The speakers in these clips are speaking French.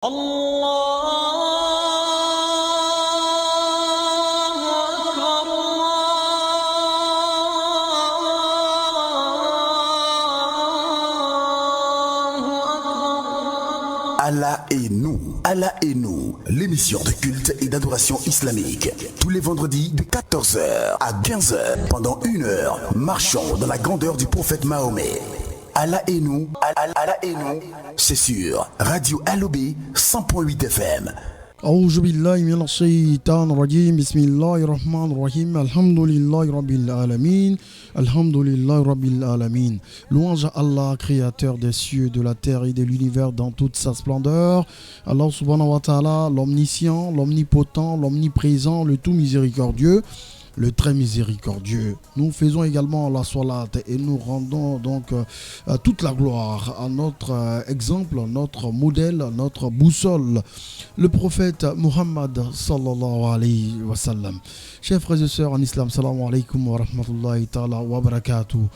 الله أكبر الله أكبر. Allah et nous, l'émission de culte et d'adoration islamique. Tous les vendredis de 14 heures à 15 heures, pendant 1 heure, marchons dans la grandeur du prophète Mahomet. Allah et nous, c'est sur Radio Alobé 100.8 FM. أعوذ بالله من الشيطان الرجيم بسم الله الرحمن الرحيم الحمد لله رب العالمين الحمد لله رب العالمين. Louange à Allah, créateur des cieux, de la terre et de l'univers dans toute sa splendeur. Allah subhanahu wa ta'ala, l'omniscient, l'omnipotent, l'omniprésent, le tout miséricordieux, le très miséricordieux. Nous faisons également la salat et nous rendons donc toute la gloire à notre exemple, notre modèle, notre boussole, le prophète Muhammad sallallahu alayhi wa sallam. Chers frères et sœurs en islam, salam alaikum wa rahmatullahi ta'ala wa barakatuh.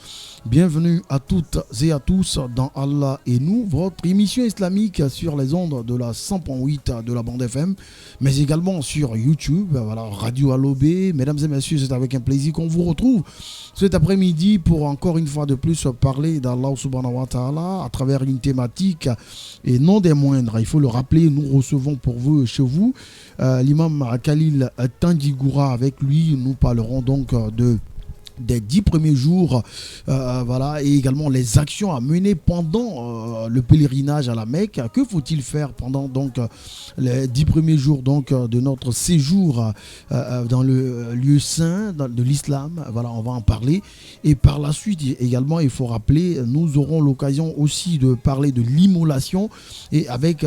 Bienvenue à toutes et à tous dans Allah et nous, votre émission islamique sur les ondes de la 100.8 de la bande FM, mais également sur YouTube, voilà, Radio Alobé. Mesdames et messieurs, c'est avec un plaisir qu'on vous retrouve cet après-midi pour encore une fois de plus parler d'Allah subhanahu wa ta'ala à travers une thématique et non des moindres. Il faut le rappeler, nous recevons pour vous, chez vous, l'imam Khalil Tandigoura. Avec lui, nous parlerons donc des 10 premiers jours, voilà, et également les actions à mener pendant le pèlerinage à la Mecque. Que faut-il faire pendant donc les 10 premiers jours donc de notre séjour dans le lieu saint de l'islam? Voilà, on va en parler. Et par la suite également, il faut rappeler, nous aurons l'occasion aussi de parler de l'immolation et avec,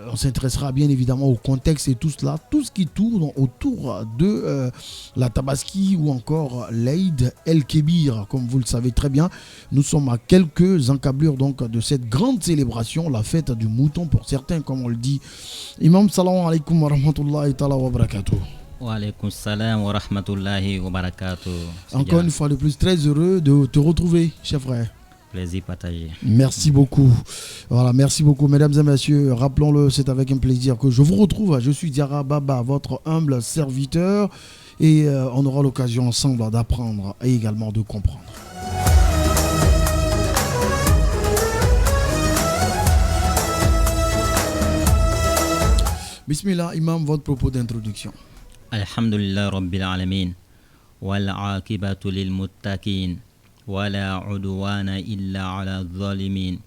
on s'intéressera bien évidemment au contexte et tout cela, tout ce qui tourne autour de la Tabaski ou encore l'Aïd El-Kébir. Comme vous le savez très bien, nous sommes à quelques encablures donc de cette grande célébration, la fête du mouton pour certains, comme on le dit. Imam, salam alaikum wa rahmatullahi ta'ala wa barakatuh. Wa alaikum salam wa rahmatullahi wa barakatuh. Encore une fois de plus, très heureux de te retrouver, cher frère. Plaisir partagé. Merci beaucoup. Voilà, merci beaucoup, mesdames et messieurs. Rappelons-le, c'est avec un plaisir que je vous retrouve. Je suis Diara Baba, votre humble serviteur. Et on aura l'occasion ensemble d'apprendre et également de comprendre. Bismillah, Imam, votre propos d'introduction. Alhamdulillah Rabbil Alamin. Wal aqibatu lil muttaqin. Wala udwana illa ala zalimin.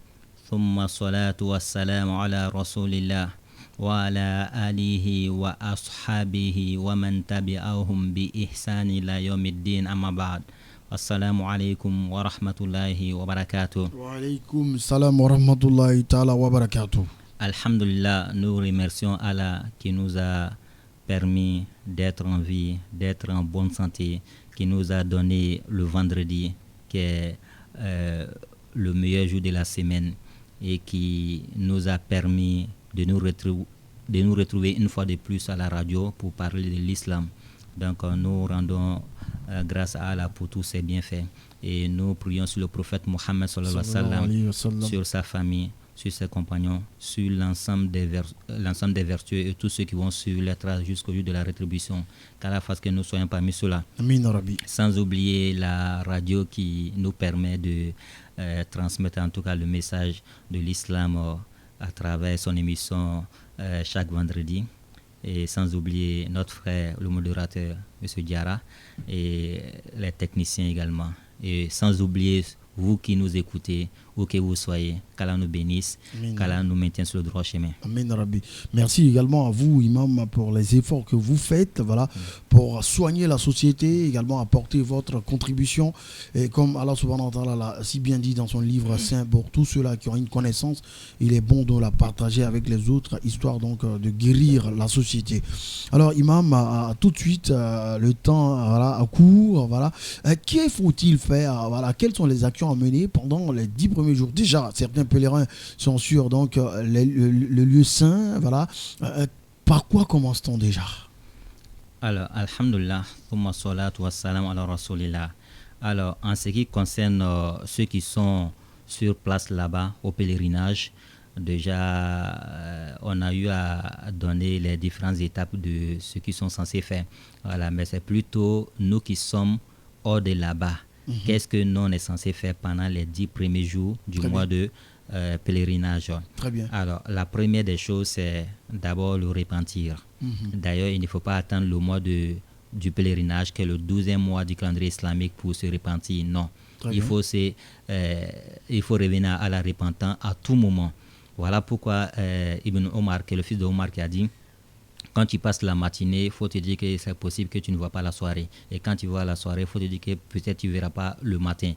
Thumma salatu wassalamu ala rasulillah. وعلى آله وأصحابه ومن تبعهم بإحسان إلى يوم الدين أما بعد السلام عليكم ورحمة الله وبركاته. وعليكم السلام ورحمة الله تعالى وبركاته. Alhamdulillah, nous remercions Allah qui nous a permis d'être en vie, d'être en bonne santé, qui nous a donné le vendredi qui est le meilleur jour de la semaine et qui nous a permis de nous retrouver une fois de plus à la radio pour parler de l'islam. Donc nous rendons grâce à Allah pour tous ses bienfaits et nous prions sur le prophète Mohammed sallallahu alayhi wa sallam, sur sa famille, sur ses compagnons, sur l'ensemble des vertueux et tous ceux qui vont suivre les traces jusqu'au jour de la rétribution. Qu'Allah fasse que nous soyons parmi ceux-là. Amin Rabbi. Sans oublier la radio qui nous permet de transmettre en tout cas le message de l'islam à travers son émission chaque vendredi, et sans oublier notre frère le modérateur M. Diara et les techniciens également, et sans oublier vous qui nous écoutez, où que vous soyez, qu'Allah nous bénisse, qu'Allah nous maintienne sur le droit chemin. Amen Rabbi. Merci également à vous, Imam, pour les efforts que vous faites, voilà, pour soigner la société, également apporter votre contribution. Et comme Allah subhanahu wa ta'ala l'a si bien dit dans son livre saint, pour tous ceux-là qui ont une connaissance, il est bon de la partager avec les autres, histoire donc de guérir la société. Alors Imam, tout de suite, le temps voilà, à court, voilà. Qu'est-ce faut-il faire, voilà, quelles sont les actions à mener pendant les 10 premiers jours? Déjà, certains pèlerins sont sur donc, le lieu saint. Voilà. Par quoi commence-t-on déjà? Alors, alhamdulillah, thumma salatu wassalam ala rasulillah. Alors, en ce qui concerne ceux qui sont sur place là-bas au pèlerinage, déjà, on a eu à donner les différentes étapes de ce qu'ils sont censés faire. Voilà, mais c'est plutôt nous qui sommes hors de là-bas. Qu'est-ce que nous on est censé faire pendant les 10 premiers jours du Très mois de pèlerinage? Très bien. Alors, la première des choses, c'est d'abord le repentir. D'ailleurs, il ne faut pas attendre le mois du pèlerinage, qui est le 12e mois du calendrier islamique, pour se repentir. Non. Très Il bien. faut, il faut revenir à la repentance à tout moment. Voilà pourquoi Ibn Omar, qui est le fils de Omar, qui a dit: quand tu passes la matinée, il faut te dire que c'est possible que tu ne vois pas la soirée. Et quand tu vois la soirée, il faut te dire que peut-être tu ne verras pas le matin.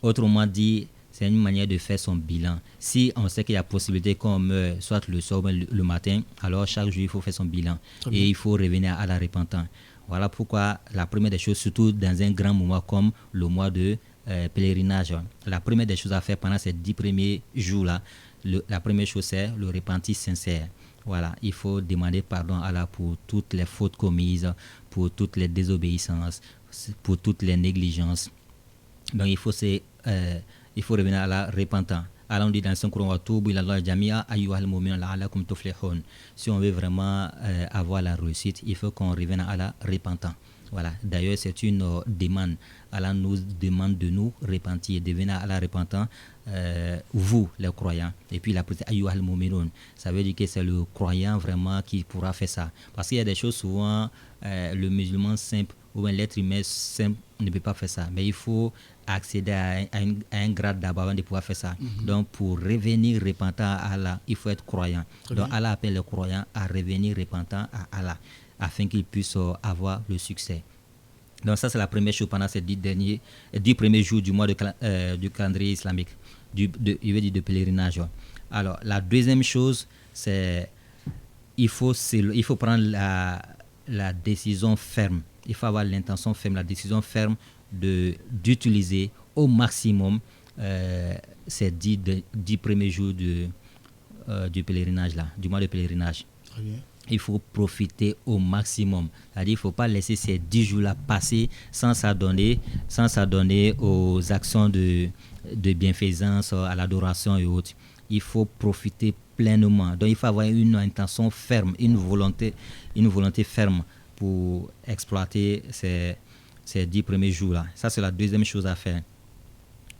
Autrement dit, c'est une manière de faire son bilan. Si on sait qu'il y a possibilité qu'on meure soit le soir ou le matin, alors chaque jour, il faut faire son bilan. Et il faut revenir à la repentance. Voilà pourquoi la première des choses, surtout dans un grand moment comme le mois de pèlerinage, la première des choses à faire pendant ces 10 premiers jours-là, la première chose, c'est le repentir sincère. Voilà, il faut demander pardon à Allah pour toutes les fautes commises, pour toutes les désobéissances, pour toutes les négligences. Donc il faut revenir à la repentance. Allah dit dans le Saint-Coran: Watubu ilallah jami'a ayyuhal mu'minun la'allakum tuflihun. Si on veut vraiment avoir la réussite, il faut qu'on revienne à la repentance. Voilà. D'ailleurs, c'est une demande. Allah nous demande de nous repentir, de venir à la repentance, vous, les croyants. Et puis, il a précisé ayyuhal mu'minun. Ça veut dire que c'est le croyant vraiment qui pourra faire ça. Parce qu'il y a des choses, souvent, le musulman simple ou bien l'être humain simple ne peut pas faire ça. Mais il faut accéder à un grade d'abord avant de pouvoir faire ça. Donc, pour revenir repentant à Allah, il faut être croyant. Donc, Allah appelle les croyants à revenir repentant à Allah, afin qu'ils puissent avoir le succès. Donc ça, c'est la première chose pendant ces 10 premiers jours du mois du calendrier islamique, de pèlerinage. Alors, la deuxième chose, c'est il faut prendre la décision ferme. Il faut avoir l'intention ferme, la décision ferme d'utiliser au maximum ces 10 premiers jours du pèlerinage, là, du mois de pèlerinage. Très bien. Il faut profiter au maximum. C'est-à-dire, il ne faut pas laisser ces 10 jours-là passer sans s'adonner aux actions de bienfaisance, à l'adoration et autres. Il faut profiter pleinement. Donc, il faut avoir une intention ferme, une volonté ferme pour exploiter ces 10 premiers jours-là. Ça, c'est la deuxième chose à faire.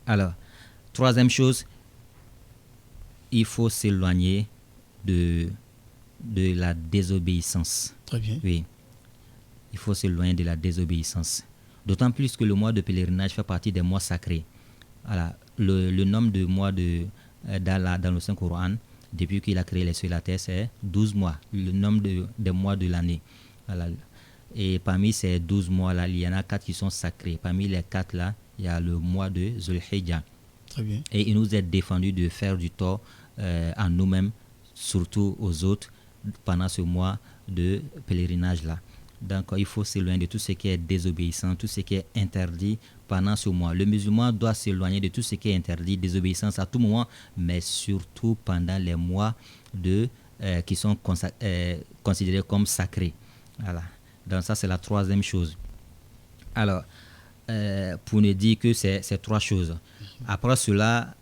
Alors, troisième chose, il faut s'éloigner de la désobéissance. Très bien. Oui, il faut s'éloigner de la désobéissance. D'autant plus que le mois de pèlerinage fait partie des mois sacrés. Voilà. Le nombre de mois d'Allah dans le Saint-Coran, depuis qu'il a créé les cieux et la terre, c'est 12 mois, le nombre des mois de l'année. Voilà. Et parmi ces 12 mois-là, il y en a 4 qui sont sacrés. Parmi les 4 là, il y a le mois de Zulhijjah. Très bien. Et il nous est défendu de faire du tort à nous-mêmes, surtout aux autres, pendant ce mois de pèlerinage-là. Donc, il faut s'éloigner de tout ce qui est désobéissant, tout ce qui est interdit pendant ce mois. Le musulman doit s'éloigner de tout ce qui est interdit, désobéissance à tout moment, mais surtout pendant les mois qui sont considérés comme sacrés. Voilà. Donc, ça, c'est la troisième chose. Alors, pour ne dire que c'est 3 choses. Après cela,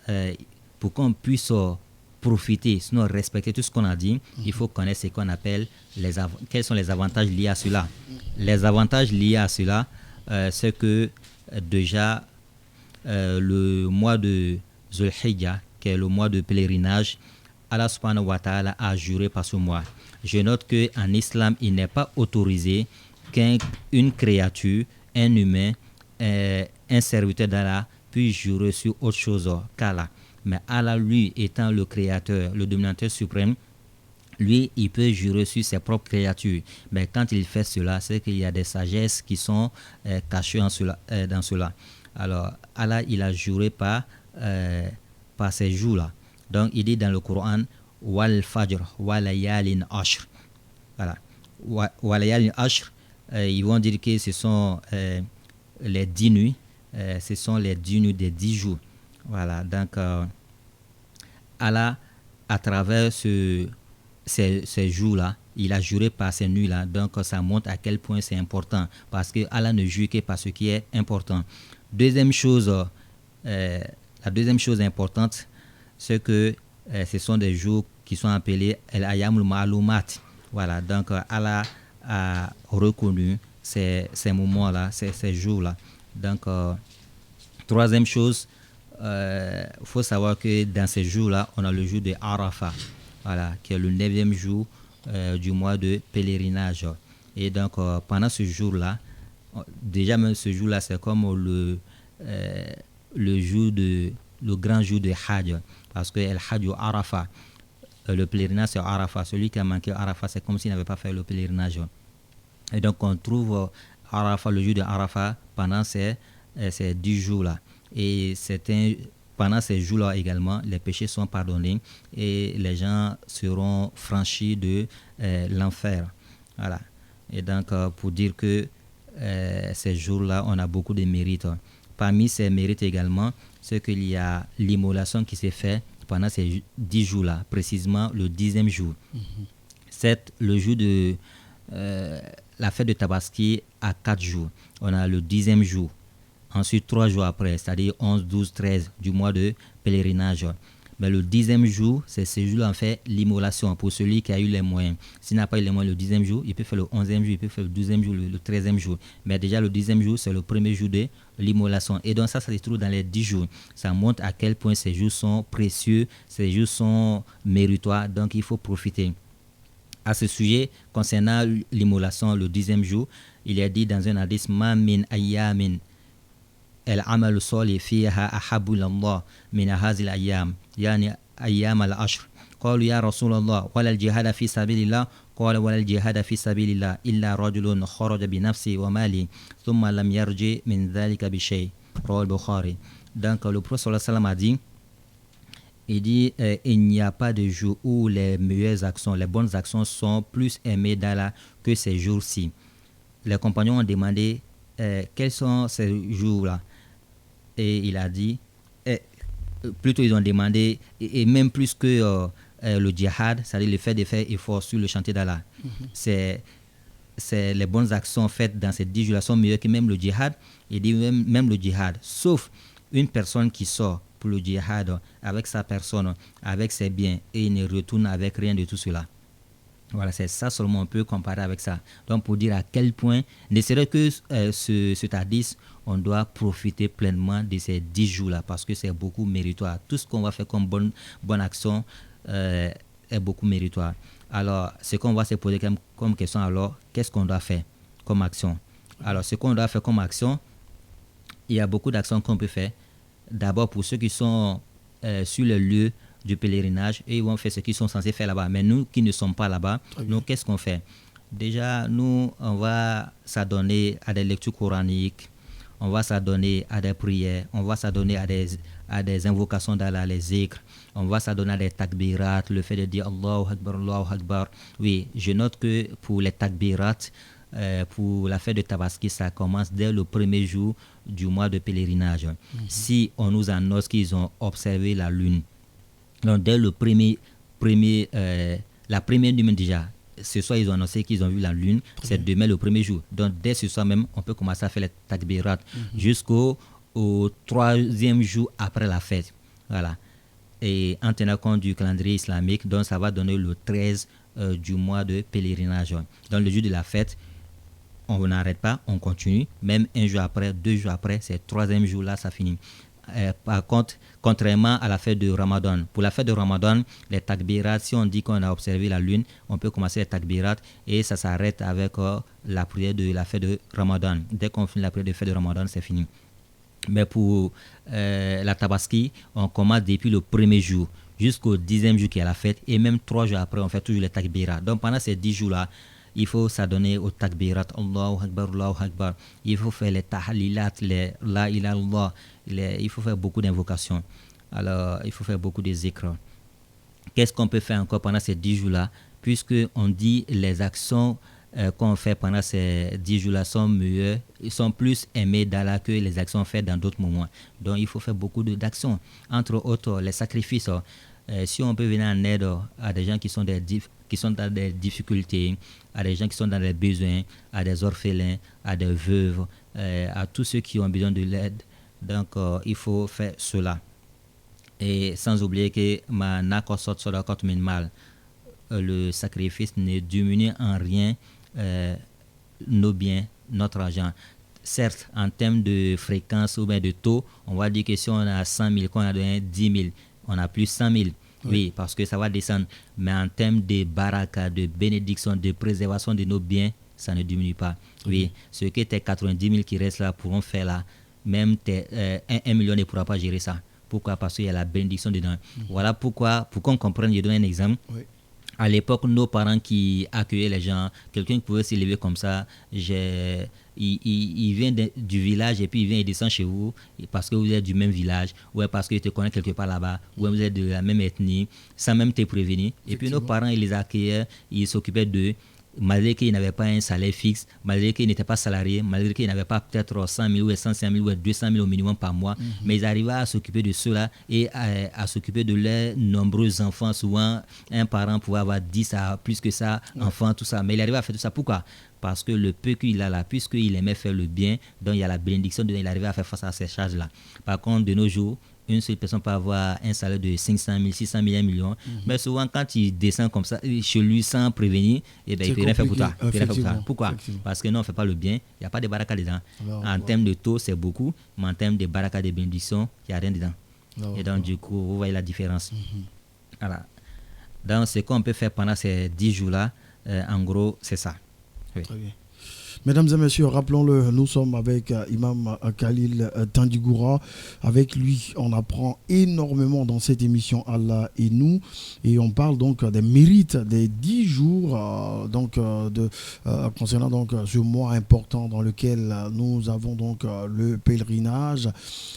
pour qu'on puisse profiter, sinon respecter tout ce qu'on a dit, il faut connaître ce qu'on appelle quels sont les avantages liés à cela. Les avantages liés à cela, c'est que déjà le mois de Zulhijjah, qui est le mois de pèlerinage, Allah subhanahu wa ta'ala a juré par ce mois. Je note qu'en islam, il n'est pas autorisé qu'une créature, un humain, un serviteur d'Allah puisse jurer sur autre chose qu'Allah. Mais Allah, lui, étant le créateur, le dominateur suprême, lui, il peut jurer sur ses propres créatures. Mais quand il fait cela, c'est qu'il y a des sagesses qui sont cachées dans cela. Alors, Allah, il a juré par ces jours-là. Donc, il dit dans le Coran, Wal Fajr, Walayalin Ashr. Voilà. Walayalin Ashr, ils vont dire que ce sont les 10 nuits. Ce sont les 10 nuits des 10 jours. Voilà, donc Allah, à travers ces jours-là, il a juré par ces nuits-là. Donc ça montre à quel point c'est important, parce que Allah ne jure que par ce qui est important. La deuxième chose importante, c'est que ce sont des jours qui sont appelés El Ayamul Ma'lumat. Voilà, donc Allah a reconnu ces moments-là, ces jours-là. Donc, troisième chose, faut savoir que dans ces jours-là, on a le jour de Arafat, voilà, qui est le 9e jour du mois de pèlerinage. Et donc, pendant ce jour-là, déjà même ce jour-là, c'est comme le grand jour de Hajj, parce que le Hajj ou Arafat, le pèlerinage c'est Arafat. Celui qui a manqué Arafat, c'est comme s'il n'avait pas fait le pèlerinage. Et donc, on trouve Arafat, le jour de Arafat, pendant ces 10 jours-là. Et pendant ces jours-là également, les péchés sont pardonnés et les gens seront franchis de l'enfer. Voilà. Et donc, pour dire que ces jours-là, on a beaucoup de mérites. Parmi ces mérites également, c'est qu'il y a l'immolation qui s'est faite pendant ces 10 jours-là, précisément le 10e jour. C'est le jour de la fête de Tabaski à 4 jours. On a le 10e jour. Ensuite, 3 jours après, c'est-à-dire 11, 12, 13 du mois de pèlerinage. Mais le 10e jour, c'est ce jour-là, on fait l'immolation pour celui qui a eu les moyens. S'il n'a pas eu les moyens le 10e jour, il peut faire le 11e jour, il peut faire le 12e jour, le 13e jour. Mais déjà, le 10e jour, c'est le premier jour de l'immolation. Et donc, ça se trouve dans les 10 jours. Ça montre à quel point ces jours sont précieux, ces jours sont méritoires. Donc, il faut profiter. À ce sujet, concernant l'immolation, le 10e jour, il est dit dans un hadith, Ma min ayyamin العمل الصالح فيها أحب إلى الله من هذه الأيام يعني أيام العشر قالوا يا رسول الله ولا الجهاد في سبيل الله قال ولا الجهاد في سبيل الله إلا رجل خرج بنفسه وماله ثم لم يرجع من ذلك بشيء رواه البخاري. Donc le prophète sallallahu alayhi wa sallam a dit, il dit il n'y a pas de jour où les meilleures actions, les bonnes actions sont plus aimées d'Allah que ces jours-ci. Les compagnons ont demandé quels sont ces jours-là. Et il a dit, plutôt ils ont demandé, et même plus que le djihad, c'est-à-dire le fait de faire effort sur le chantier d'Allah. C'est les bonnes actions faites dans ces 10 jours-là sont meilleures que même le djihad. Il dit même le djihad, sauf une personne qui sort pour le djihad avec sa personne, avec ses biens, et il ne retourne avec rien de tout cela. Voilà, c'est ça seulement on peut comparer avec ça. Donc pour dire à quel point, ne serait que ce hadith, on doit profiter pleinement de ces 10 jours-là parce que c'est beaucoup méritoire. Tout ce qu'on va faire comme bonne action est beaucoup méritoire. Alors, ce qu'on va se poser comme question, alors, qu'est-ce qu'on doit faire comme action? Alors, ce qu'on doit faire comme action, il y a beaucoup d'actions qu'on peut faire. D'abord, pour ceux qui sont sur le lieu du pèlerinage, et ils vont faire ce qu'ils sont censés faire là-bas. Mais nous qui ne sommes pas là-bas, nous, qu'est-ce qu'on fait? Déjà, nous, on va s'adonner à des lectures coraniques, on va s'adonner à des prières, on va s'adonner à des invocations d'Allah, les zikrs, on va s'adonner à des takbirat, le fait de dire Allahu Akbar, Allahu Akbar. Oui, je note que pour les takbirat, pour la fête de Tabaski, ça commence dès le premier jour du mois de pèlerinage. Si on nous annonce qu'ils ont observé la lune, donc dès la première nuit déjà, ce soir ils ont annoncé qu'ils ont vu la lune, c'est demain le premier jour. Donc dès ce soir même, on peut commencer à faire les takbirat jusqu'au 3e jour après la fête. Voilà. Et en tenant compte du calendrier islamique, donc ça va donner le 13 du mois de pèlerinage. Dans le jour de la fête, on n'arrête pas, on continue. Même un jour après, 2 jours après, c'est le 3e jour là, ça finit. Par contre, contrairement à la fête de Ramadan, pour la fête de Ramadan, les takbirat, si on dit qu'on a observé la lune, on peut commencer les takbirat et ça s'arrête avec la prière de la fête de Ramadan. Dès qu'on finit la prière de la fête de Ramadan, c'est fini. Mais pour la Tabaski, on commence depuis le premier jour jusqu'au 10e jour qui est la fête et même 3 jours après, on fait toujours les takbirat. Donc pendant ces 10 jours-là, il faut s'adonner au takbirat, Allahu Akbar, Allahu Akbar. Il faut faire les tahlilat, les la ilaha illallah. Il faut faire beaucoup d'invocations. Alors, il faut faire beaucoup de zikr. Qu'est-ce qu'on peut faire encore pendant ces 10 jours-là? Puisqu'on dit les actions qu'on fait pendant ces 10 jours-là sont meilleures, ils sont plus aimés d'Allah que les actions faites dans d'autres moments. Donc, il faut faire beaucoup d'actions. Entre autres, les sacrifices. Si on peut venir en aide à des gens qui sont dans des difficultés, à des gens qui sont dans des besoins, à des orphelins, à des veuves, à tous ceux qui ont besoin de l'aide. Donc, il faut faire cela. Et sans oublier que le sacrifice ne diminue en rien nos biens, notre argent. Certes, en termes de fréquence ou bien de taux, on va dire que si on a 100 000, qu'on a donné 10 000, on a plus 100 000. Oui, parce que ça va descendre. Mais en termes de baraka, de bénédiction, de préservation de nos biens, ça ne diminue pas. Oui, ce que tes 90 000 qui restent là pourront faire là, même tes 1 million ne pourra pas gérer ça. Pourquoi? Parce qu'il y a la bénédiction dedans. Voilà pourquoi, pour qu'on comprenne, je donne un exemple. Oui. À l'époque, nos parents qui accueillaient les gens, quelqu'un qui pouvait s'élever comme ça, il vient du village et puis il vient et descend chez vous parce que vous êtes du même village, ou parce qu'il te connaît quelque part là-bas, ou vous êtes de la même ethnie, sans même te prévenir. Et puis nos parents, ils les accueillaient, ils s'occupaient d'eux, malgré qu'ils n'avaient pas un salaire fixe, malgré qu'ils n'étaient pas salariés, malgré qu'ils n'avaient pas peut-être 100 000 ou 105 000 ou 200 000 au minimum par mois, mais ils arrivaient à s'occuper de ceux-là et à s'occuper de leurs nombreux enfants. Souvent, un parent pouvait avoir 10 à plus que ça, enfants, tout ça, mais il arrivait à faire tout ça. Pourquoi? Parce que le peu qu'il a là, puisqu'il aimait faire le bien, donc il y a la bénédiction, il arrivait à faire face à ces charges-là. Par contre, de nos jours, une seule personne peut avoir un salaire de 500 000, 600 000, 1 million. Mais souvent, quand il descend comme ça, chez lui, sans prévenir, il ne peut rien faire pour toi. Pourquoi? Parce que non, on ne fait pas le bien. Il n'y a pas de baraka dedans. En termes de taux, c'est beaucoup. Mais en termes de baraka de bénédiction, il n'y a rien dedans. Et donc, du coup, vous voyez la différence. Voilà. Donc, ce qu'on peut faire pendant ces 10 jours-là, en gros, c'est ça. Oui. Très bien. Mesdames et messieurs, rappelons-le, nous sommes avec Imam Khalil Tandigoura. Avec lui, on apprend énormément dans cette émission Allah et nous. Et on parle donc des mérites des 10 jours concernant donc ce mois important dans lequel nous avons donc le pèlerinage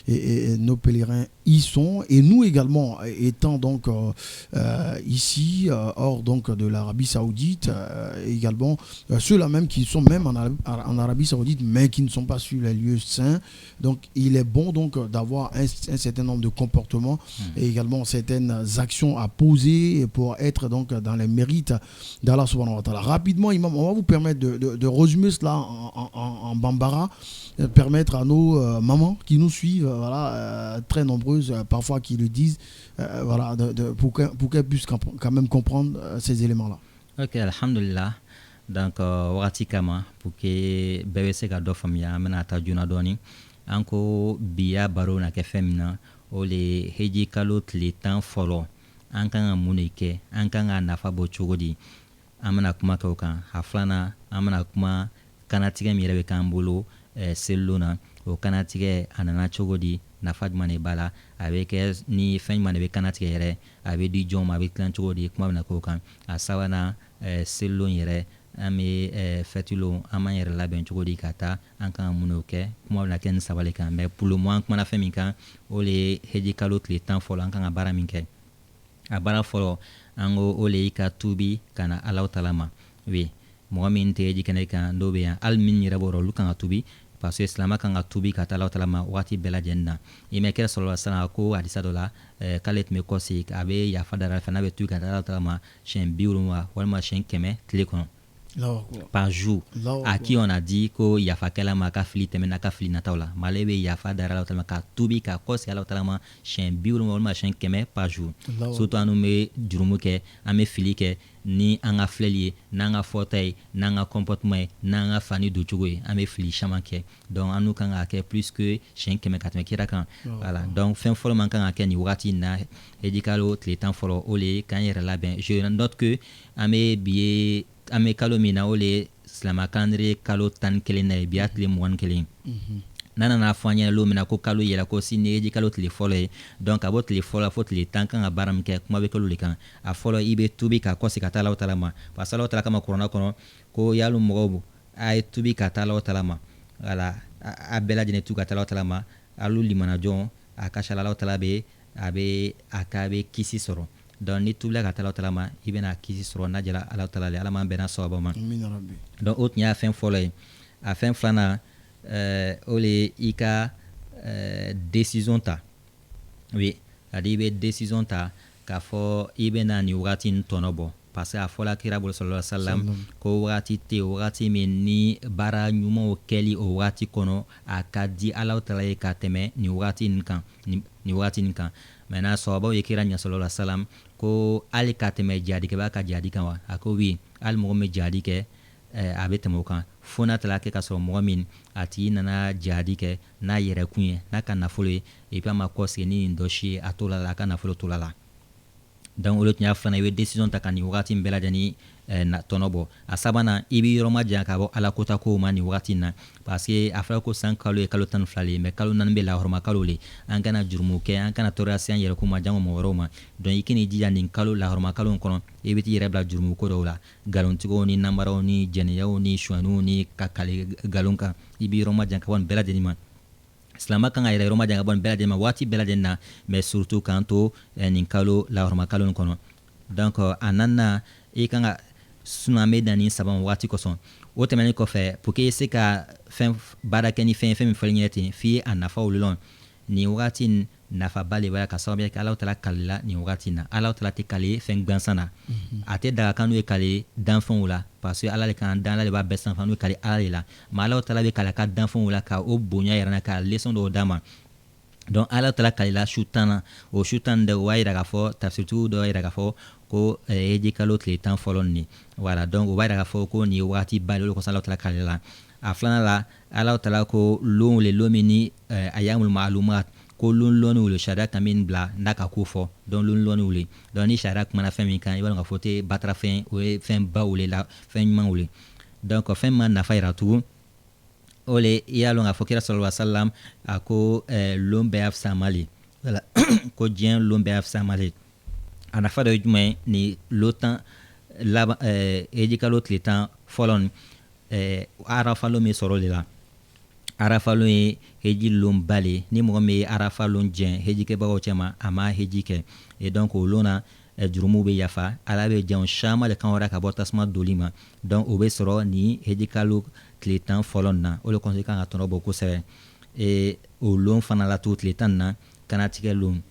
et nos pèlerins y sont. Et nous également, étant donc ici, hors donc de l'Arabie Saoudite, également, ceux-là même qui sont même en Arabie Saoudite, mais qui ne sont pas sur les lieux saints. Donc, il est bon donc d'avoir un certain nombre de comportements et également certaines actions à poser pour être donc dans les mérites d'Allah subhanahu wa ta'ala. Rapidement, Imam, on va vous permettre de résumer cela en bambara, permettre à nos mamans qui nous suivent, très nombreuses, parfois qui le disent, pour qu'elles puissent quand même comprendre ces éléments-là. Ok, alhamdulillah. Donc wagati kama pour que bɛɛ bɛ se ka dɔ faamuya an bɛna taa joona dɔɔni an ko biya baro na kɛ fɛn min na o le heji kalo tile 10 fɔlɔ an kan ka mun de kɛ an kan ka nafa bɔ cogo di an bɛna kuma kɛ o kan a filanan an bɛna kuma kanatigɛ min yɛrɛ bɛ k'an bolo selilon na o kanatigɛ a nana cogo di nafa jumɛn de b'a la a bɛ kɛ ni fɛn jumɛn de bɛ kanatigɛ yɛrɛ a bɛ di jɔn ma a bɛ tilan cogo di kuma bɛna k'o kan a sabanan selilon yɛrɛ an bɛ fɛtulon an b'an yɛrɛ labɛn cogo di ka taa an kan mun n'o kɛ kuma bɛna kɛ nin saba de kan mais pour le moment an kumana fɛn min kan o le ye heji kalo tile 10 fɔlɔ an kan ka baara min kɛ a baara fɔlɔ an ko o le y'i ka tuubi ka na Alahu Taala ma oui mɔgɔ min tɛ heji kɛnɛ kan dɔw bɛ yan hali min yɛrɛ bɔra olu kan ka tuubi parce que silamɛ kan ka tuubi ka taa Alahu Taala ma waati bɛɛ lajɛlen na i mɛ kɛra sɔrɔla sisan ko hadisa dɔ la k'ale tun bɛ kɔsegi a bɛ yafa dara fɛ n'a bɛ tuubi ka taa Alahu Taala ma siɲɛ 70 walima siɲɛ 100 tile kɔnɔ par jour à qui on a dit ko yafa kɛla ma ka fili tɛmɛna ka fili nataw la male bɛ yafa dara Alahu Taala ma ka tuubi ka kɔsegi Alahu Taala ma siɲɛ 70 walima siɲɛ 100 par jour surtout an bɛ jurumu kɛ an bɛ fili kɛ ni an ka filɛli ye n'an ka fɔta ye n'an ka comportement ye n'an ka fani don cogo ye an bɛ fili caman kɛ donc an n'u kan ka kɛ plus que siɲɛ 100 ka tɛmɛ kira kan voilà donc fɛn fɔlɔ man kan ka kɛ nin wagati in na heji kalo tile 10 fɔlɔ o le ye k'an yɛrɛ labɛn je note que an bɛ bi ye an bɛ kalo min na o le ye silamɛ calendrier kalo 11 na ye bi y'a tile 21 n'a nana fɔ an ɲɛna don min na ko kalo yɛlɛ ko sini ye heji kalo tile fɔlɔ ye donc ka bɔ tile fɔlɔ fo tile 10 kan ka baara min kɛ kuma bɛ kalo de kan a fɔlɔ i bɛ tuubi ka kɔsegi ka taa Alahu Taala ma parce que Alahu Taala kama kuranɛ kɔnɔ ko yali mɔgɔw a ye tuubi ka taa Alahu Taala ma voilà a bɛɛ lajɛlen tuubi ka taa Alahu Taala ma alu limana jɔn a ka ca Alahu Taala bɛ a bɛ kisi sɔrɔ donc ni tuubila ka taa Alahu Taala ma i bɛna kisi sɔrɔ n'a jɛra Alahu Taala le Ala m'an bɛnna sababu ma donc o tun y'a fɛn fɔlɔ ye a fɛn filanan o le ye i ka décision ta oui c'est-à-dire i bɛ décision ta k'a fɔ i bɛna nin wagati in tɔnɔ bɔ parce que a fɔla kira bolo sallallahu alaihi wasallam ko wagati tɛ wagati min ni baara ɲumanw kɛli o wagati kɔnɔ a ka di Alahu Taala ye ka tɛmɛ nin wagati nin kan nin wagati nin kan maintenant sahabaw ye kira ɲa sallallahu alaihi wasallam ko ali ka tɛmɛ jadi kɛ b'a ka jadi kan wa a ko oui ali mɔgɔ min jadi kɛ a bɛ tɛmɛ o kan fo n'a tala kɛ ka sɔrɔ mɔgɔ min a tigi nana jadi kɛ n'a yɛrɛ kun ye n'a ka nafolo ye et puis a ma kɔsegin ni nin dɔ si ye a to la a ka nafolo to la donc olu tun y'a fana i bɛ décision ta ka nin wagati bɛɛ lajɛlen tɔnɔ bɔ a sabanan i bɛ yɔrɔ ma janya ka bɔ ala kota kow ma nin wagati in na parce que a fɔra ko san kalo ye kalo 12 le mais kalo 4 bɛ lahɔrɔma kalo le an kana jurumu kɛ an kana tɔɔrɔya se an yɛrɛ kun ma jango mɔgɔ wɛrɛw ma donc i k'i jija nin kalo lahɔrɔma kalo in kɔnɔ i bɛ t'i yɛrɛ bila jurumu ko dɔw la nkalontigiw ni namaraw ni jɛnɛyaw ni suɲɛniw ni ka kale nkalon kan i bɛ yɔrɔ ma janya ka bɔ nin bɛɛ lajɛlen ma silama kan ka yɛrɛ yɔrɔ ma janya ka bɔ nin bɛɛ lajɛlen ma waati bɛɛ lajɛlen na mais surtout k'an to nin kalo lahɔrɔma kalo in kɔnɔ donc a nana i kan ka sunna bɛ na ni saban waati kosɔn o tɛmɛnen kɔfɛ pour que i se ka fɛn baara kɛ ni fɛn ye fɛn min fɔli ɲɛ ten f'i ye a nafa olu lɔn nin wagati in nafaba de b'a ka sababuya kɛ Alahu Taala kalila nin wagati in na Alahu Taala tɛ kale fɛn gansan na a tɛ daga kan n'o ye kale danfɛnw la parce que Ala de kan dan Ala de b'a bɛɛ sanfɛ n'o ye kale Ala de la mais Alahu Taala bɛ kale a ka danfɛnw la ka o bonya yɛrɛ na ka leçon dɔw d'a ma donc Alahu Taala kalila su 10 na o su 10 de o b'a yira k'a fɔ tafsiritigiw dɔ b'a yira k'a fɔ ko heji kalo tile 10 fɔlɔ nin voilà donc o b'a yira k'a fɔ ko nin ye wagati ba de o de kosɔn Alahu Taala kalila a filanan la Alahu Taala ko lon le lon min ni ayamul ma'lumat ko lon lɔni wele sariya kan min bila n'a ka ko fɔ donc lon lɔni wele donc ni sariya kumana fɛn min kan i b'a dɔn k'a fɔ tɛ batara fɛn o ye fɛn ba wele la fɛn ɲuman wele donc fɛn ma nafa yira tugun o le i y'a lɔn k'a fɔ kira sallallahu alaihi wasallam a ko lon bɛɛ y'a fisama le voilà ko diɲɛ lon bɛɛ y'a fisama le a nafa dɔ ye jumɛn ye ni lo 10 laban heji kalo tile 10 fɔlɔ nin arafa lon min sɔrɔ de la arafa lon ye heji lon ba le ni mɔgɔ min ye arafa lon jɛn heji kɛbagaw cɛma a ma heji kɛ et donc o lon na jurumu bɛ yafa ala bɛ jɛnw caman de kan wɛrɛ ka bɔ tasuma doli ma donc o bɛ sɔrɔ ni heji kalo tile 10 fɔlɔ nin na o de kɔsɔn i kan ka tɔnɔ bɔ kosɛbɛ o lon fana la to tile 10 na kana tigɛ lon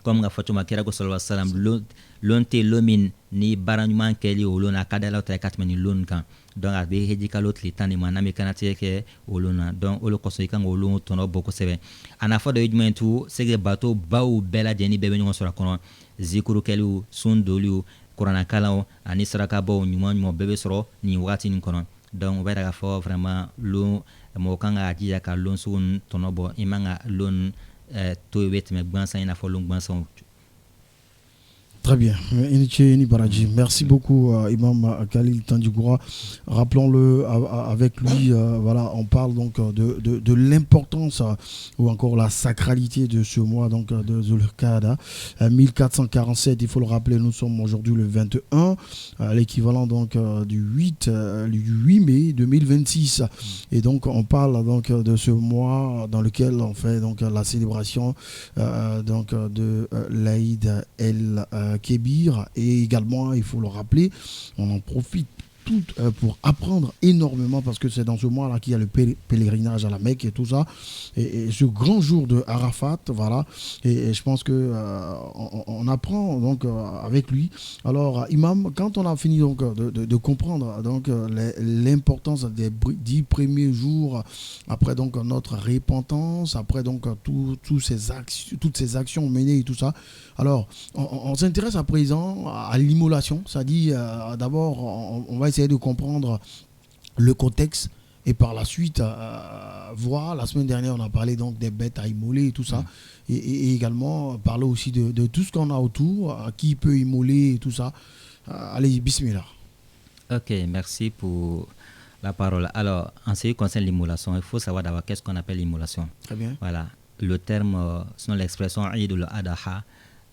comme ka fɔ cogo min kira ko sallallahu alaihi wasallam lon tɛ lon min ni baara ɲuman kɛli o lon na a ka di Alahu Taala ka tɛmɛ nin lon kan donc a bɛ heji kalo tile 10 de ma n'an bɛ kanatigɛ kɛ o lon na donc o de kosɔn i kan k'o lon tɔnɔ bɔ kosɛbɛ a nafa dɔ ye jumɛn ye tugun c'est que bato baw bɛɛ lajɛlen bɛɛ bɛ ɲɔgɔn sɔrɔ a kɔnɔ zikuru kɛliw sun doliw kuranakalanw ani sarakabaw ɲuman ɲuman bɛɛ bɛ sɔrɔ nin wagati nin kɔnɔ donc o bɛ yira k'a fɔ vraiment lon mɔgɔ kan ka jija ka lon sugu ninnu tɔnɔ bɔ i man ka lon to i bɛ tɛmɛ gansan i n'a fɔ lon gansanw. Très bien. Merci beaucoup, Imam Khalil Tandjigoura. Rappelons-le avec lui, voilà, on parle donc de l'importance ou encore la sacralité de ce mois donc de Zulqa'da 1447. Il faut le rappeler, nous sommes aujourd'hui le 21, l'équivalent donc du 8 mai 2026. Et donc on parle donc de ce mois dans lequel on fait donc la célébration donc de l'Aïd Kébir, et également il faut le rappeler, on en profite pour apprendre énormément parce que c'est dans ce mois-là qu'il y a le pèlerinage à la Mecque et tout ça, et ce grand jour de Arafat, voilà, et je pense que on apprend donc avec lui. Alors Imam, quand on a fini donc de comprendre donc l'importance des 10 premiers jours après donc notre repentance, après donc toutes ces actions menées et tout ça, alors on s'intéresse à présent à l'immolation, c'est-à-dire d'abord on va essayer de comprendre le contexte et par la suite voir, la semaine dernière on a parlé donc des bêtes à immoler et tout ça, et également parler aussi de tout ce qu'on a autour, qui peut immoler et tout ça. Allez, bismillah. Ok, merci pour la parole. Alors, en ce qui concerne l'immolation, il faut savoir d'abord qu'est-ce qu'on appelle l'immolation. Très bien. Voilà, le terme, sinon l'expression Eid al-Adha,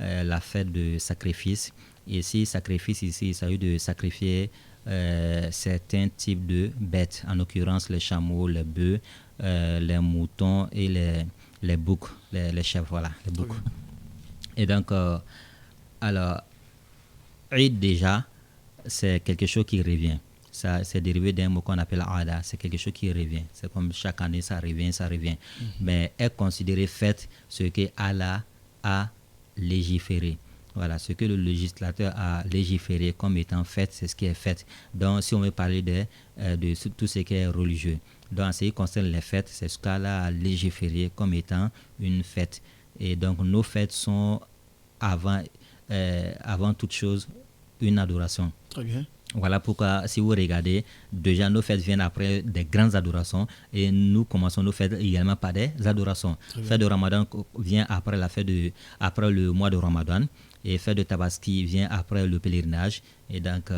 la fête de sacrifice. Ici, sacrifice, ici, il s'agit de sacrifier certains types de bêtes, en l'occurrence les chameaux, les bœufs, les moutons et les boucs, les chèvres, voilà, les boucs. Okay. Et donc, alors, Eid déjà, c'est quelque chose qui revient. Ça, c'est dérivé d'un mot qu'on appelle Ada, c'est quelque chose qui revient. C'est comme chaque année, ça revient. Mais est considéré fête ce que Allah a légiféré. Voilà, ce que le législateur a légiféré comme étant fête, c'est ce qui est fête. Donc, si on veut parler de tout ce qui est religieux, donc en ce qui concerne les fêtes, c'est ce qu'Allah a légiféré comme étant une fête. Et donc, nos fêtes sont avant toute chose une adoration. Très bien. Voilà pourquoi, si vous regardez, déjà nos fêtes viennent après des grandes adorations et nous commençons nos fêtes également par des adorations. Fête de Ramadan vient après après le mois de Ramadan et fête de Tabaski vient après le pèlerinage. Et donc,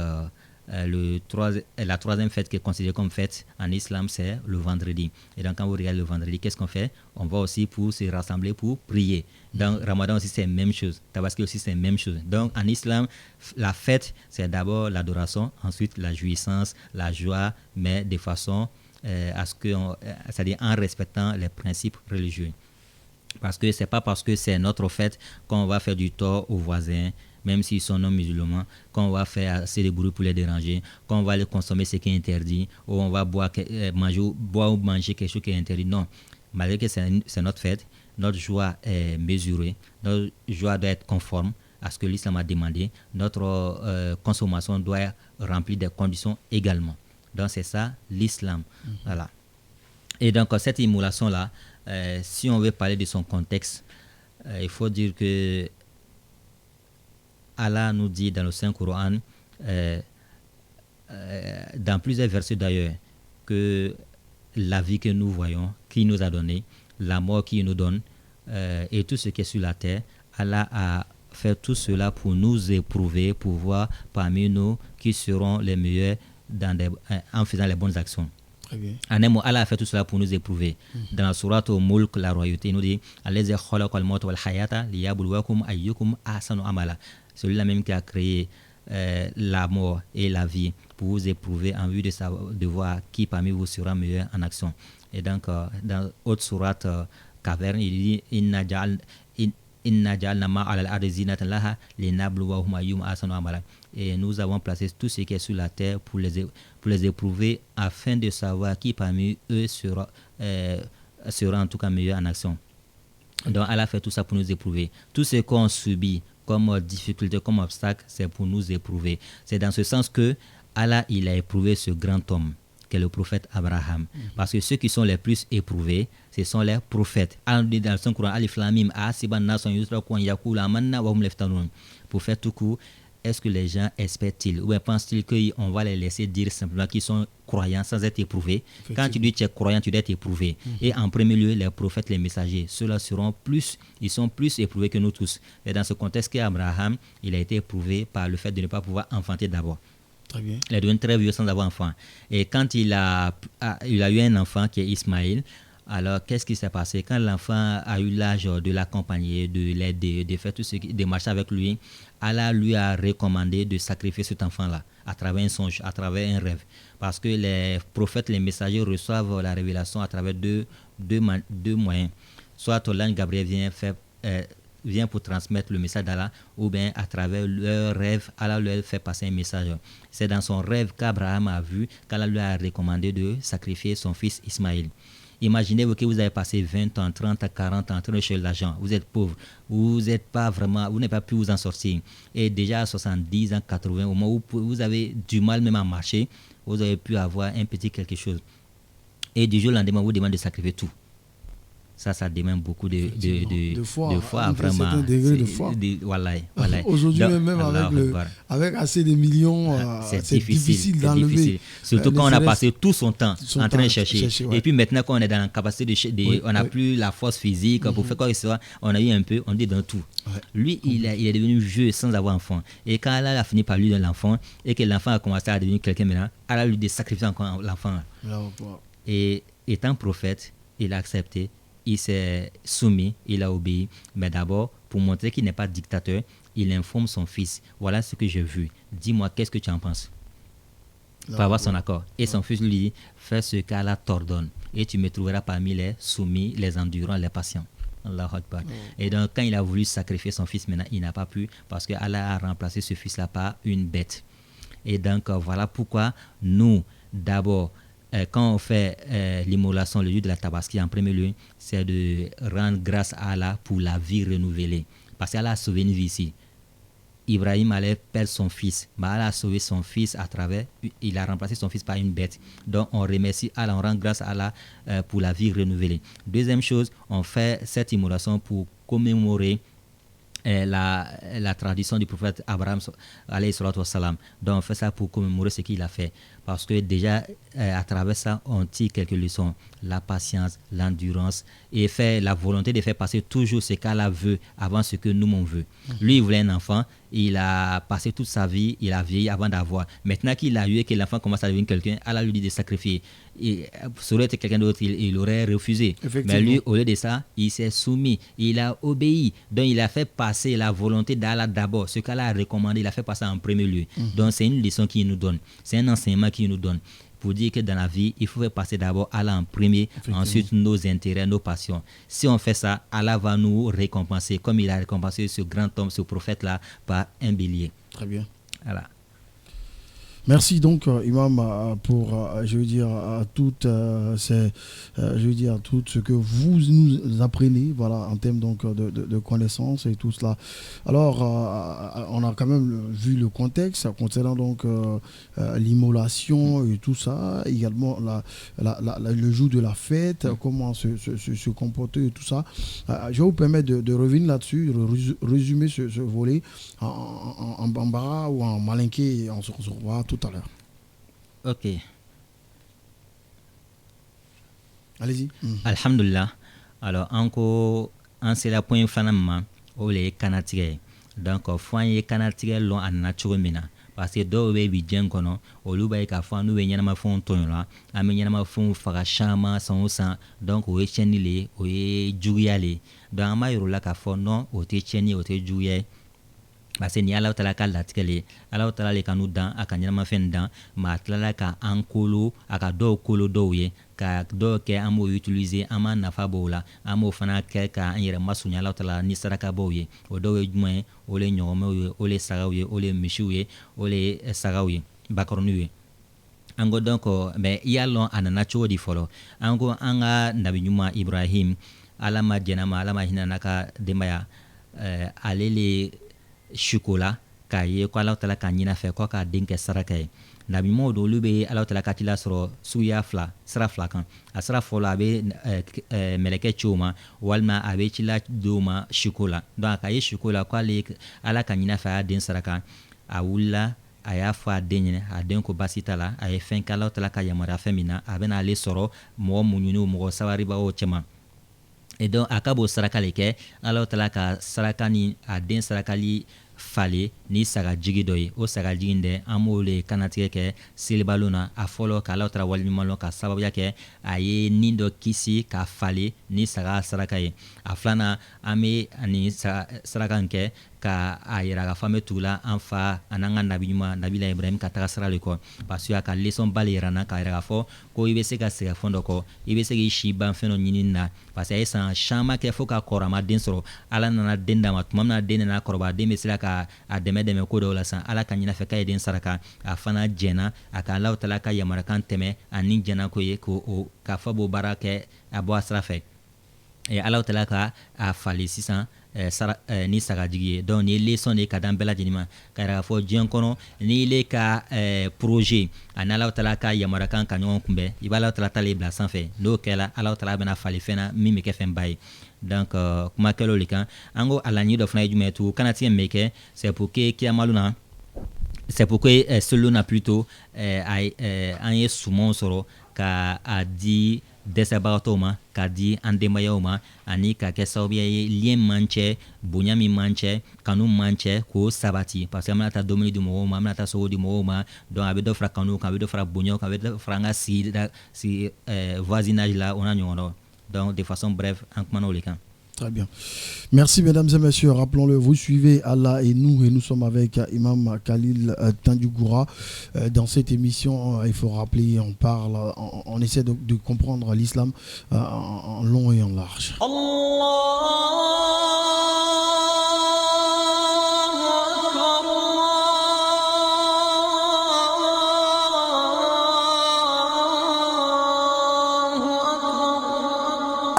la troisième fête qui est considérée comme fête en islam, c'est le vendredi. Et donc, quand vous regardez le vendredi, qu'est-ce qu'on fait? On va aussi pour se rassembler pour prier. Donc, Ramadan aussi, c'est la même chose. Tabaski aussi, c'est la même chose. Donc, en islam, la fête, c'est d'abord l'adoration, ensuite la jouissance, la joie, mais de façon à ce que, c'est-à-dire en respectant les principes religieux. Parce que c'est pas parce que c'est notre fête qu'on va faire du tort aux voisins, même s'ils sont non musulmans, qu'on va faire assez de bruit pour les déranger, qu'on va aller consommer ce qui est interdit, ou on va boire ou manger quelque chose qui est interdit. Non, malgré que c'est notre fête, notre joie est mesurée, notre joie doit être conforme à ce que l'islam a demandé, notre consommation doit remplir des conditions également. Donc c'est ça l'islam. Voilà. Et donc cette immolation-là, si on veut parler de son contexte, il faut dire que Allah nous dit dans le Saint-Coran, dans plusieurs versets d'ailleurs, que la vie que nous voyons, qui nous a donné, la mort qu'il nous donne, et tout ce qui est sur la terre, Allah a fait tout cela pour nous éprouver, pour voir parmi nous qui seront les meilleurs en faisant les bonnes actions. Très bien. En un mot, Allah a fait tout cela pour nous éprouver. Dans la sourate au Mulk, la royauté, il nous dit celui-là même qui a créé la mort et la vie pour vous éprouver en vue de voir qui parmi vous sera meilleur en action. Et donc, dans l'autre sourate Caverne, il dit et nous avons placé tout ce qui est sur la terre pour les éprouver afin de savoir qui parmi eux sera en tout cas meilleur en action. Donc Allah fait tout ça pour nous éprouver. Tout ce qu'on subit comme difficulté, comme obstacle, c'est pour nous éprouver. C'est dans ce sens que Allah, il a éprouvé ce grand homme qu'est le prophète Abraham. Parce que ceux qui sont les plus éprouvés, ce sont les prophètes. Allah dit dans le Saint-Coran, Alif Lam Mim, pour faire tout court, est-ce que les gens espèrent-ils ou bien pensent-ils qu'on va les laisser dire simplement qu'ils sont croyants sans être éprouvés? Quand tu dis que tu es croyant, tu dois être éprouvé. Et en premier lieu, les prophètes, les messagers, ceux-là ils sont plus éprouvés que nous tous. Et dans ce contexte qu'Abraham, il a été éprouvé par le fait de ne pas pouvoir enfanter d'abord. Très bien. Il est devenu très vieux sans avoir enfant. Et quand il a eu un enfant qui est Ismaïl, alors qu'est-ce qui s'est passé? Quand l'enfant a eu l'âge de l'accompagner, de l'aider, de faire tout ce qui, de marcher avec lui, Allah lui a recommandé de sacrifier cet enfant-là à travers un songe, à travers un rêve. Parce que les prophètes, les messagers reçoivent la révélation à travers deux moyens. Soit l'ange Gabriel vient pour transmettre le message d'Allah, ou bien à travers leur rêve, Allah leur fait passer un message. C'est dans son rêve qu'Abraham a vu qu'Allah lui a recommandé de sacrifier son fils Ismaïl. Imaginez-vous que vous avez passé 20 ans, 30 ans, 40 ans en train de chercher l'argent. Vous êtes pauvre. Vous n'avez pas pu vous en sortir. Et déjà à 70 ans, 80, au moment où vous avez du mal même à marcher, vous avez pu avoir un petit quelque chose. Et du jour au lendemain, vous demandez de sacrifier tout. Ça demande beaucoup de foi, vraiment. De foi. Voilà. Aujourd'hui, même avec assez de millions, c'est difficile d'enlever. Surtout quand on a passé tout son temps en train de chercher. Et puis maintenant, quand on est dans la capacité on n'a plus la force physique pour faire quoi que ce soit, on a eu un peu, on dit dans tout. Lui, il est devenu vieux sans avoir enfant. Et quand Allah a fini par lui donner l'enfant, et que l'enfant a commencé à devenir quelqu'un maintenant, Allah lui dit de sacrifier encore l'enfant. Et étant prophète, il a accepté. Il s'est soumis, il a obéi. Mais d'abord, pour montrer qu'il n'est pas dictateur, il informe son fils. Voilà ce que j'ai vu. Dis-moi, qu'est-ce que tu en penses? Pour avoir son accord. Et son fils lui dit, fais ce qu'Allah t'ordonne. Et tu me trouveras parmi les soumis, les endurants, les patients. Allahu Akbar. Et donc, quand il a voulu sacrifier son fils, maintenant, il n'a pas pu parce que Allah a remplacé ce fils-là par une bête. Et donc, voilà pourquoi nous, d'abord, quand on fait l'immolation le jour de la Tabaski, en premier lieu, c'est de rendre grâce à Allah pour la vie renouvelée. Parce qu'Allah a sauvé une vie ici. Ibrahim allait perdre son fils. Mais Allah a sauvé son fils à travers, il a remplacé son fils par une bête. Donc on remercie Allah, on rend grâce à Allah pour la vie renouvelée. Deuxième chose, on fait cette immolation pour commémorer la tradition du prophète Abraham alayhi salatu wassalam. Donc on fait ça pour commémorer ce qu'il a fait. Parce que déjà, à travers ça, on tire quelques leçons. La patience, l'endurance et faire la volonté de faire passer toujours ce qu'Allah veut avant ce que nous, on veut. Lui, il voulait un enfant. Il a passé toute sa vie, il a vieilli avant d'avoir. Maintenant qu'il a eu et que l'enfant commence à devenir quelqu'un, Allah lui dit de sacrifier. Et ça aurait été quelqu'un d'autre, il aurait refusé. Mais lui, au lieu de ça, il s'est soumis, il a obéi. Donc, il a fait passer la volonté d'Allah d'abord. Ce qu'Allah a recommandé, il a fait passer en premier lieu. Donc, c'est une leçon qu'il nous donne. C'est un enseignement qu'il nous donne. Pour dire que dans la vie, il faut faire passer d'abord Allah en premier, ensuite nos intérêts, nos passions. Si on fait ça, Allah va nous récompenser, comme il a récompensé ce grand homme, ce prophète-là, par un bélier. Très bien. Voilà. Merci donc Imam pour je veux dire tout ce que vous nous apprenez, voilà, en termes donc de connaissances et tout cela. Alors on a quand même vu le contexte concernant donc l'immolation et tout ça, également le jour de la fête, comment se comporter et tout ça. Je vais vous permettre de revenir là-dessus, de résumer ce volet en bambara ou en malinké, et on se retrouvera tout à l'heure. Ok. Allez-y. Alhamdulillah. Alors, encore, en c'est la point fanama, ou les canatiques. Donc, foyer canatiques l'ont en nature mina. Parce que dɔw bɛ bi diɲɛ kɔnɔ olu b'a ye k'a fɔ n'u bɛ ɲɛnamafɛnw tɔɲɔ la an bɛ ɲɛnamafɛnw faga caman san o san donc o ye tiɲɛni le ye o ye juguya le ye donc an b'a yir'u la k'a fɔ non o tɛ tiɲɛni o tɛ juguya ye parce que nin ye Alahu Taala ka latigɛ le ye Alahu Taala le ka n'u dan a ka ɲɛnamafɛn dan mais a tilala ka an kolo a ka dɔw kolo dɔw ye ka dɔw kɛ an b'o utiliser an b'a nafa b'o la an b'o fana kɛ k'an yɛrɛ masurunya Alahu Taala ni sarakabaw ye o dɔw ye jumɛn ye o le ɲɔgɔmɛw ye o le sagaw ye o le misiw ye o le sagaw ye bakɔrɔniw ye an ko donc mais i y'a lɔn a nana cogo di fɔlɔ an ko an ka nabiɲuman Ibrahim Ala ma jɛnɛ ma Ala ma hinɛ n'a ka denbaya ale le sukola k'a ye ko Alahu Taala ka ɲin'a fɛ ko k'a den kɛ saraka ye nabiɲumanw don olu bɛ Alahu Taala ka cila sɔrɔ suguya fila sira fila kan a sira fɔlɔ a bɛ mɛlɛkɛ ciw ma walima a bɛ cila dɔw ma suko la donc a ka ye suko la ko Ala ka ɲin'a fɛ a y'a den saraka a wulila a y'a fɔ a den ɲɛna a den ko baasi t'a la a ye fɛn kɛ Alahu Taala ka yamaruya fɛn min na a bɛna ale sɔrɔ mɔgɔ muɲunen mɔgɔ sabaribagaw cɛman et donc a ka b'o saraka le kɛ Alahu Taala ka saraka ni a den sarakali fale ni sagajigi dɔ ye o sagajigi dɛ an b'o le kanatigɛ kɛ selibalon na a fɔlɔ ka Alahu Taala waleɲuman lɔn ka sababuya kɛ a ye nin dɔ kisi ka fale ni saga saraka ye a filanan an bɛ ani saraka in kɛ ka a yira ka fɔ an bɛ tugu la an fa an'an ka nabiɲuman nabila Ibrahim ka taga sira le kɔ parce que a ka leçon ba le yira n na k'a yira k'a fɔ ko i bɛ se ka segin fɛn dɔ kɔ i bɛ se k'i si ban fɛn dɔ ɲinini na parce que a ye san caman kɛ fo ka kɔrɔ a ma den sɔrɔ Ala nana den d'a ma tuma min na den nana kɔrɔbaya den bɛ se ka a dɛmɛ ko dɔw la san Ala ka ɲin'a fɛ k'a ye den saraka a fana jɛnna a ka Alahu Taala ka yamarukan tɛmɛ ani jɛnna ko ye k'a fɔ b'o baara kɛ a bɔ a sira fɛ Alahu Taala ka a falen sisan ni sagajigi ye donc ni leçon de ka dan bɛɛ lajɛlen ma ka yira k'a fɔ diɲɛ kɔnɔ ni le ka projet ani Alahu Taala ka yamarukan ka ɲɔgɔn kunbɛn i b'a Alahu Taala ta le bila sanfɛ n'o kɛla Alahu Taala bɛna falen fɛn na min bɛ kɛ fɛnba ye donc kumakɛlaw le kan an ko a laɲini dɔ fana ye jumɛn ye tugun kanatigɛ min bɛ kɛ c'est pour que kiyamalu na c'est pour que selon na plutôt an ye sumanw sɔrɔ ka a di dɛsɛbagatɔw ma k'a di an denbayaw ma ani ka kɛ sababuya ye lien man cɛ bonya min man cɛ kanu man cɛ k'o sabati parce que an bɛna taa dumuni di mɔgɔw ma an bɛna taa sogo di mɔgɔw ma donc a bɛ dɔ fara kanuw kan a bɛ dɔ fara bonyaw kan a bɛ dɔ fara an ka sigi voisinage la o n'a ɲɔgɔnnaw donc de façon bref an kumana o le kan. Très bien. Merci mesdames et messieurs. Rappelons-le, vous suivez Allah et nous sommes avec Imam Khalil Tandjougoura. Dans cette émission, il faut rappeler, on parle, on essaie de comprendre l'islam en long et en large.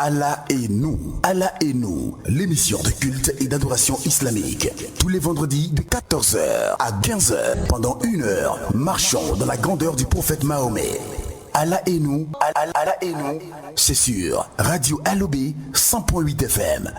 Allah et nous, l'émission de culte et d'adoration islamique. Tous les vendredis de 14h à 15h, pendant 1 heure, marchons dans la grandeur du prophète Mahomet. Allah et nous, c'est sur Radio LOB 100.8 FM.